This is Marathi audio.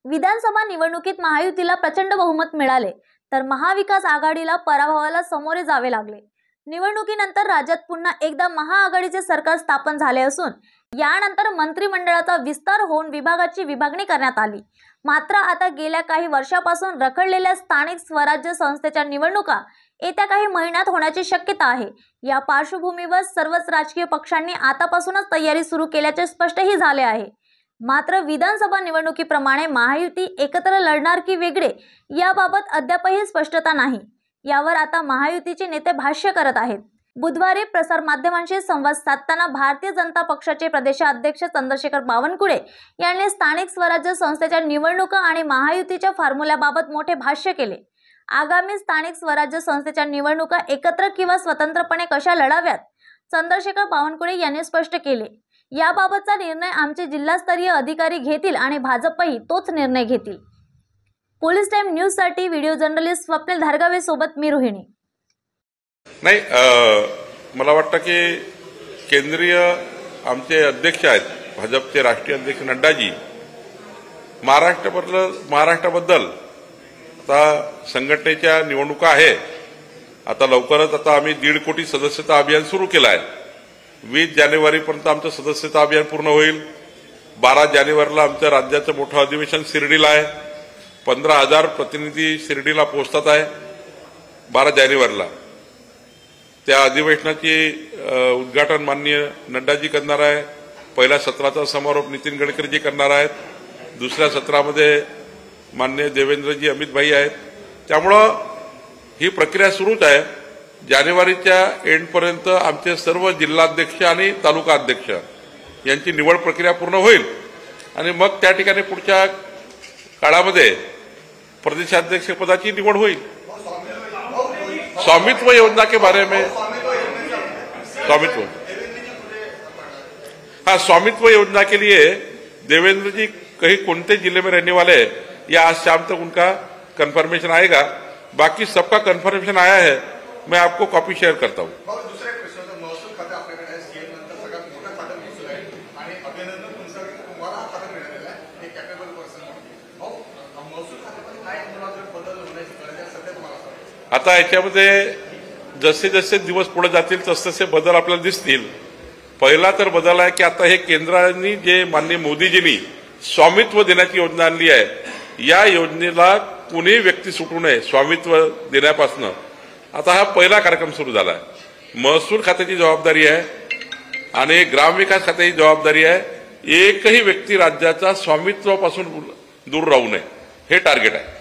विधानसभा निवडणुकीत महायुतीला प्रचंड बहुमत मिळाले तर महाविकास आघाडीला पराभवाला सामोरे जावे लागले। निवडणुकीनंतर राज्यात पुन्हा एकदा महाआघाडीचे सरकार स्थापन झाले असून यानंतर मंत्रिमंडळाचा विस्तार होऊन विभागाची विभागणी करण्यात आली। मात्र आता गेल्या काही वर्षापासून रखडलेल्या स्थानिक स्वराज्य संस्थेच्या निवडणुका येत्या काही महिन्यात होण्याची शक्यता आहे। या पार्श्वभूमीवर सर्वच राजकीय पक्षांनी आतापासूनच तयारी सुरू केल्याचे स्पष्टही झाले आहे। मात्र विधानसभा निवडणुकीप्रमाणे महायुती एकत्र लढणार की वेगळे याबाबत अद्यापही स्पष्टता नाही। यावर आता महायुतीचे नेते भाष्य करत आहेत। बुधवारी प्रसार माध्यमांशी संवाद साधताना भारतीय जनता पक्षाचे प्रदेशाध्यक्ष चंद्रशेखर बावनकुळे यांनी स्थानिक स्वराज्य संस्थेच्या निवडणुका आणि महायुतीच्या फॉर्म्युल्याबाबत मोठे भाष्य केले। आगामी स्थानिक स्वराज्य संस्थेच्या निवडणुका एकत्र किंवा स्वतंत्रपणे कशा लढाव्यात चंद्रशेखर बावनकुळे यांनी स्पष्ट केले। याबाबतचा निर्णय आमचे जिल्हास्तरीय अधिकारी घेतील आणि भाजपही तोच निर्णय घेतील। पोलीस टाइम न्यूज साठी व्हिडिओ जर्नलिस्ट स्वप्नील धारगावे सोबत मी रोहिणी। नाही, मला वाटतं की केंद्रीय आमचे अध्यक्ष आहेत, भाजपचे राष्ट्रीय अध्यक्ष नड्डाजी महाराष्ट्राबद्दल आता संघटनेच्या निवडणुका आहे। आता लवकरच आता आम्ही 1.5 कोटी सदस्यता अभियान सुरू केलं आहे। 20 जानेवारीपर्यंत आमचं सदस्यता अभियान पूर्ण होईल। 12 जानेवारीला आमच्या राज्याचं मोठं अधिवेशन शिर्डीला आहे। 15,000 प्रतिनिधी शिर्डीला पोहोचतात आहे 12 जानेवारीला। त्या अधिवेशनाचे उद्घाटन माननीय नड्डाजी करणार आहे। पहिल्या सत्राचा समारोप नितीन गडकरीजी करणार आहेत। दुसऱ्या सत्रामध्ये माननीय देवेंद्रजी अमितभाई आहेत। त्यामुळं ही प्रक्रिया सुरूच आहे। जानेवारीच्या एंडपर्यंत आमचे सर्व जिल्हाध्यक्ष आणि तालुका अध्यक्ष यांची निवड प्रक्रिया पूर्ण होईल आणि मग त्या ठिकाणी पुढच्या काळामध्ये प्रदेशाध्यक्ष पदाची निवड होईल। स्वामित्व योजना के बारे में स्वामित्व योजना के लिए देवेंद्र जी कहीं कौनते जिले में रहने वाले या आज शाम तक उनका कंफर्मेशन आएगा। बाकी सबका कंफर्मेशन आया है, मैं आपको कॉपी शेयर करता हूं। आता याच्यामध्ये जसे जसे दिवस पुढे जातील तसतसे बदल आपल्याला दिसतील। पहिला तर बदल आहे की आता हे केंद्राने जे माननीय मोदीजींनी स्वामित्व देण्याची योजना आणली आहे, या योजनेला कुणी व्यक्ती सुटू नये स्वामित्व देण्यापासून आता हा पहिला कार्यक्रम सुरू झाला आहे। महसूल खात्याची जबाबदारी आहे आणि ग्रामविकास खात्याची जबाबदारी आहे। एकही व्यक्ती राज्याचा स्वामित्वापासून दूर राहू नये, हे टार्गेट आहे।